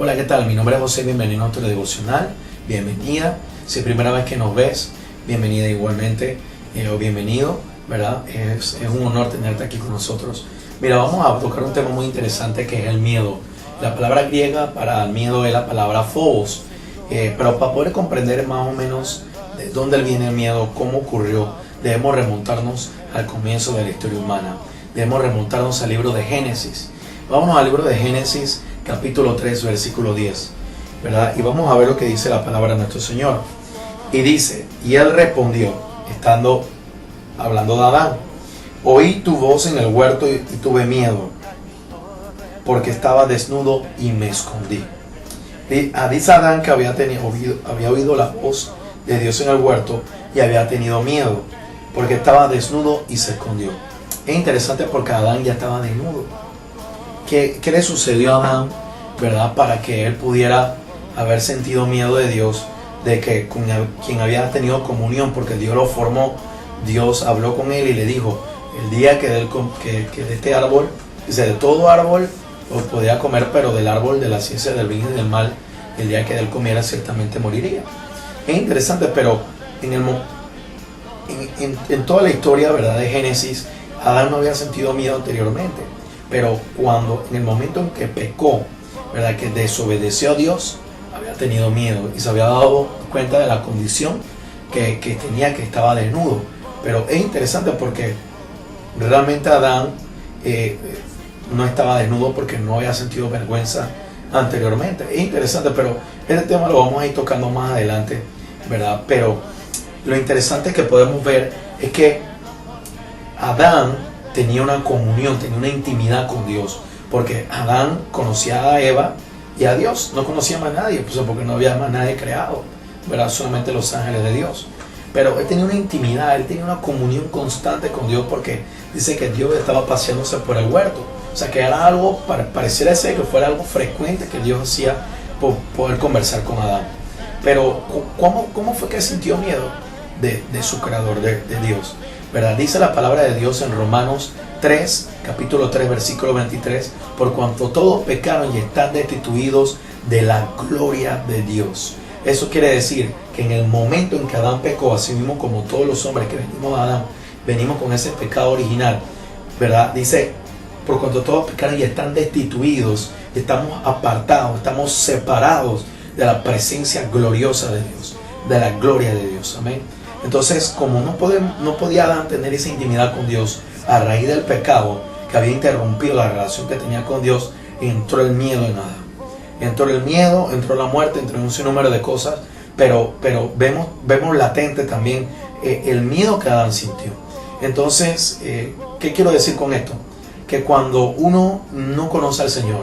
Hola, ¿qué tal? Mi nombre es José, bienvenido a nuestro devocional, bienvenida. Si es primera vez que nos ves, bienvenida igualmente o bienvenido, ¿verdad? Es un honor tenerte aquí con nosotros. Mira, vamos a tocar un tema muy interesante que es el miedo. La palabra griega para el miedo es la palabra phobos, pero para poder comprender más o menos de dónde viene el miedo, cómo ocurrió, debemos remontarnos al comienzo de la historia humana. Debemos remontarnos al libro de Génesis. Vámonos al libro de Génesis, capítulo 3, versículo 10, ¿verdad? Y vamos a ver lo que dice la palabra de nuestro Señor. Y dice, y él respondió, hablando de Adán, oí tu voz en el huerto y tuve miedo, porque estaba desnudo y me escondí. Dice Adán que había oído la voz de Dios en el huerto y había tenido miedo, porque estaba desnudo y se escondió. Es interesante porque Adán ya estaba desnudo. ¿Qué le sucedió a Adán, verdad? Para que él pudiera haber sentido miedo de Dios, de que con quien había tenido comunión, porque Dios lo formó, Dios habló con él y le dijo, el día que de este árbol, dice, de todo árbol lo podía comer, pero del árbol de la ciencia del bien y del mal, el día que de él comiera ciertamente moriría. Es interesante, pero en toda la historia, ¿verdad?, de Génesis, Adán no había sentido miedo anteriormente. Pero en el momento en que pecó, ¿verdad?, que desobedeció a Dios, había tenido miedo y se había dado cuenta de la condición que tenía, que estaba desnudo. Pero es interesante porque realmente Adán no estaba desnudo porque no había sentido vergüenza anteriormente. Es interesante, pero este tema lo vamos a ir tocando más adelante, ¿verdad? Pero lo interesante que podemos ver es que Adán tenía una comunión, tenía una intimidad con Dios, porque Adán conocía a Eva y a Dios, no conocía más a nadie, pues porque no había más nadie creado, ¿verdad? Solamente los ángeles de Dios. Pero él tenía una intimidad, él tenía una comunión constante con Dios, porque dice que Dios estaba paseándose por el huerto. O sea, que era algo, pareciera ser que fuera algo frecuente que Dios hacía por poder conversar con Adán. Pero ¿cómo fue que sintió miedo de su creador, de Dios? ¿Verdad? Dice la palabra de Dios en Romanos 3, capítulo 3, versículo 23, por cuanto todos pecaron y están destituidos de la gloria de Dios. Eso quiere decir que en el momento en que Adán pecó, así mismo como todos los hombres que venimos a Adán, venimos con ese pecado original, ¿verdad? Dice, por cuanto todos pecaron y están destituidos, estamos apartados, estamos separados de la presencia gloriosa de Dios, de la gloria de Dios. Amén. Entonces, como no podía Adán tener esa intimidad con Dios a raíz del pecado que había interrumpido la relación que tenía con Dios, entró el miedo en Adán. Entró el miedo, entró la muerte, entró un sinnúmero de cosas, pero vemos latente también el miedo que Adán sintió. Entonces, ¿qué quiero decir con esto? Que cuando uno no conoce al Señor,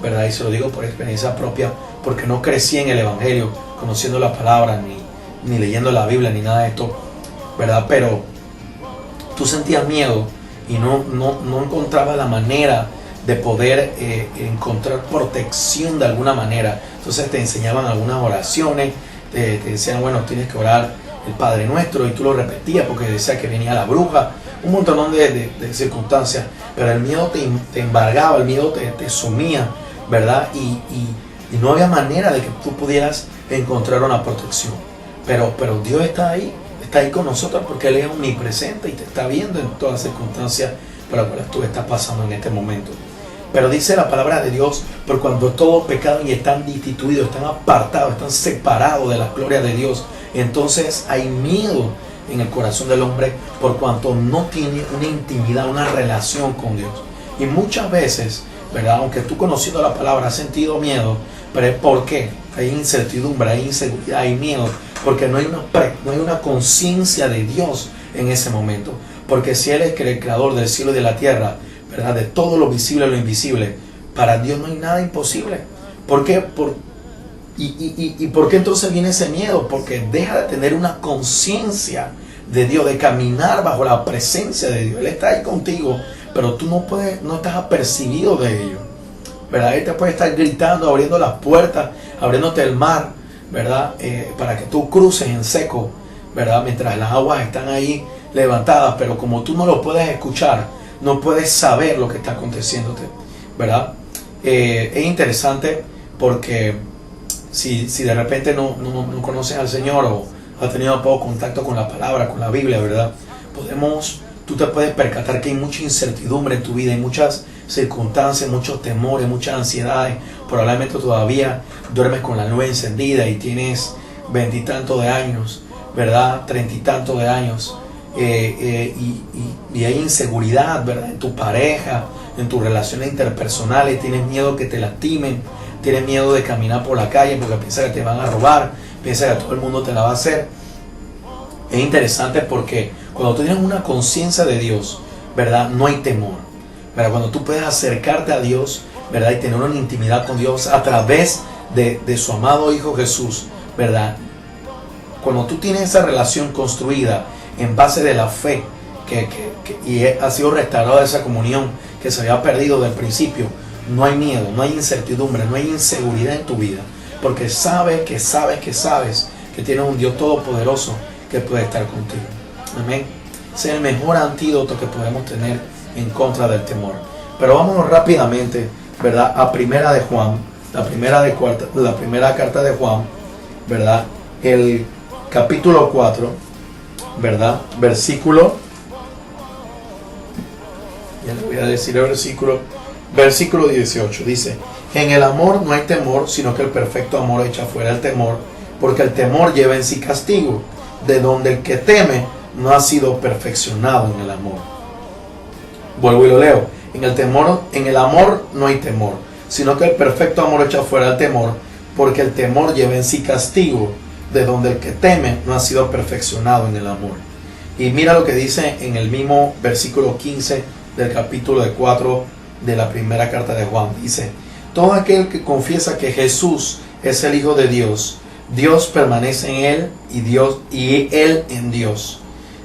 ¿verdad? Y se lo digo por experiencia propia, porque no crecí en el Evangelio, conociendo la palabra, ni leyendo la Biblia, ni nada de esto, ¿verdad? Pero tú sentías miedo y no encontrabas la manera de poder encontrar protección de alguna manera. Entonces te enseñaban algunas oraciones, te decían, bueno, tienes que orar el Padre Nuestro, y tú lo repetías porque decía que venía la bruja, un montón de circunstancias, pero el miedo te embargaba, el miedo te sumía, ¿verdad? Y no había manera de que tú pudieras encontrar una protección. Pero Dios está ahí con nosotros, porque Él es omnipresente y te está viendo en todas las circunstancias por las cuales tú estás pasando en este momento. Pero dice la palabra de Dios, por cuando todos pecaron y están destituidos, están apartados, están separados de la gloria de Dios, entonces hay miedo en el corazón del hombre por cuanto no tiene una intimidad, una relación con Dios. Y muchas veces, ¿verdad?, aunque tú conociendo la palabra has sentido miedo, pero ¿por qué? Hay incertidumbre, hay inseguridad, hay miedo, porque no hay una conciencia de Dios en ese momento. Porque si Él es el creador del cielo y de la tierra, ¿verdad?, de todo lo visible y lo invisible, para Dios no hay nada imposible. ¿Por qué? ¿Y por qué entonces viene ese miedo? Porque deja de tener una conciencia de Dios, de caminar bajo la presencia de Dios. Él está ahí contigo, pero tú no estás apercibido de ello, ¿verdad? Él te puede estar gritando, abriendo las puertas, abriéndote el mar, ¿verdad? Para que tú cruces en seco, ¿verdad? Mientras las aguas están ahí levantadas, pero como tú no lo puedes escuchar, no puedes saber lo que está aconteciéndote, ¿verdad? Es interesante porque si de repente no conoces al Señor o has tenido poco contacto con la palabra, con la Biblia, ¿verdad? Tú te puedes percatar que hay mucha incertidumbre en tu vida, hay muchas circunstancias, muchos temores, muchas ansiedades. Probablemente todavía duermes con la luz encendida y tienes 20 y tantos de años, ¿verdad? 30 y tantos de años. Y hay inseguridad, ¿verdad? En tu pareja, en tus relaciones interpersonales. Tienes miedo que te lastimen, tienes miedo de caminar por la calle porque piensas que te van a robar, piensas que todo el mundo te la va a hacer. Es interesante porque cuando tú tienes una conciencia de Dios, ¿verdad? No hay temor, ¿verdad? Cuando tú puedes acercarte a Dios, ¿verdad? Y tener una intimidad con Dios a través de su amado Hijo Jesús, ¿verdad? Cuando tú tienes esa relación construida en base de la fe y ha sido restaurada esa comunión que se había perdido del principio, no hay miedo, no hay incertidumbre, no hay inseguridad en tu vida, porque sabes que tienes un Dios todopoderoso que puede estar contigo. Amén. Ese es el mejor antídoto que podemos tener en contra del temor. Pero vámonos rápidamente, ¿verdad? A Primera de Juan, la primera carta de Juan, ¿verdad? El capítulo 4, ¿verdad? Versículo, ya le voy a decir el versículo 18, dice: en el amor no hay temor, sino que el perfecto amor echa fuera el temor, porque el temor lleva en sí castigo, de donde el que teme no ha sido perfeccionado en el amor. Vuelvo y lo leo: en el amor no hay temor, sino que el perfecto amor echa fuera el temor, porque el temor lleva en sí castigo, de donde el que teme no ha sido perfeccionado en el amor. Y mira lo que dice en el mismo versículo 15 del capítulo 4 de la primera carta de Juan. Dice: todo aquel que confiesa que Jesús es el Hijo de Dios, Dios permanece en él y él en Dios.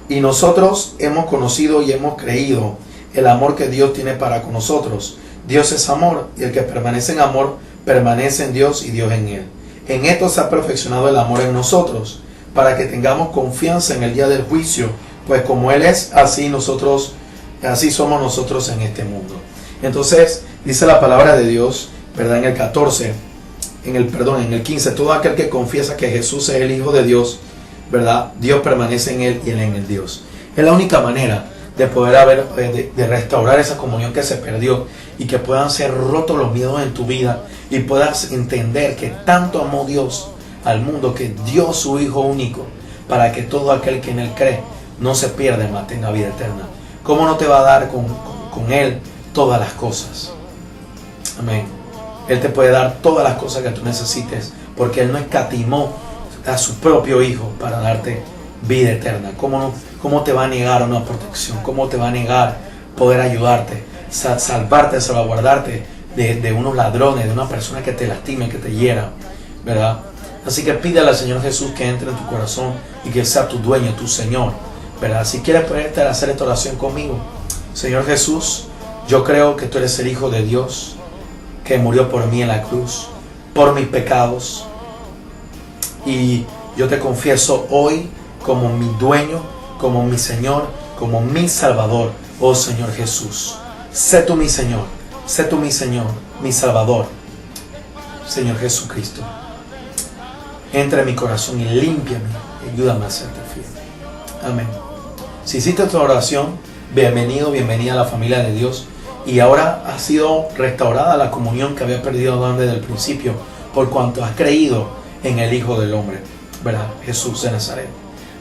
Y nosotros hemos conocido y hemos creído el amor que Dios tiene para con nosotros. Dios es amor, y el que permanece en amor permanece en Dios y Dios en él. En esto se ha perfeccionado el amor en nosotros, para que tengamos confianza en el día del juicio, pues como Él es, así somos nosotros en este mundo. Entonces, dice la palabra de Dios, ¿verdad? En el 15, todo aquel que confiesa que Jesús es el Hijo de Dios, ¿verdad? Dios permanece en él y él en el Dios. Es la única manera de poder de restaurar esa comunión que se perdió, y que puedan ser rotos los miedos en tu vida y puedas entender que tanto amó Dios al mundo que dio su Hijo único para que todo aquel que en él cree no se pierda, mas tenga vida eterna. ¿Cómo no te va a dar con él todas las cosas? Amén. Él te puede dar todas las cosas que tú necesites, porque Él no escatimó a su propio Hijo para darte vida eterna. ¿Cómo te va a negar una protección? ¿Cómo te va a negar poder ayudarte, salvarte, salvaguardarte de unos ladrones, de una persona que te lastime, que te hiera, ¿verdad? Así que pídele al Señor Jesús que entre en tu corazón y que sea tu dueño, tu Señor, ¿verdad? Si quieres hacer esta oración conmigo: Señor Jesús, yo creo que tú eres el Hijo de Dios, que murió por mí en la cruz, por mis pecados. Y yo te confieso hoy como mi dueño, como mi Señor, como mi Salvador. Oh Señor Jesús, sé tú mi Señor, mi Salvador. Señor Jesucristo, entra en mi corazón y límpiame, ayúdame a serte fiel. Amén. Si hiciste tu oración, bienvenido, bienvenida a la familia de Dios. Y ahora ha sido restaurada la comunión que había perdido desde el principio, por cuanto has creído en el Hijo del Hombre, ¿verdad? Jesús de Nazaret,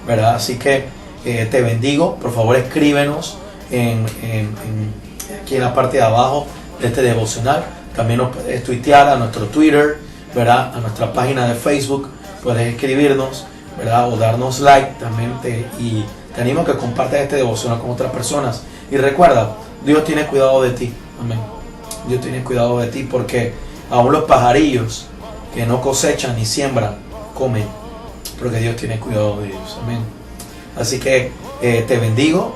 ¿verdad? Así que te bendigo. Por favor, escríbenos aquí en la parte de abajo de este devocional. También nos puedes tuitear a nuestro Twitter, ¿verdad? A nuestra página de Facebook. Puedes escribirnos, ¿verdad? O darnos like también. Y te animo a que compartas este devocional con otras personas. Y recuerda, Dios tiene cuidado de ti. Amén. Dios tiene cuidado de ti, porque aún los pajarillos que no cosechan ni siembran comen, porque Dios tiene cuidado de ellos. Amén. Así que te bendigo,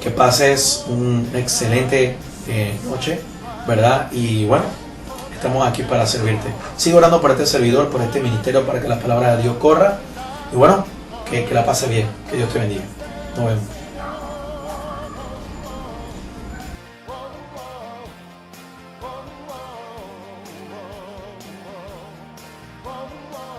que pases una excelente noche, ¿verdad? Y bueno, estamos aquí para servirte. Sigo orando por este servidor, por este ministerio, para que la palabra de Dios corra. Y bueno, que la pase bien. Que Dios te bendiga. Nos vemos. como un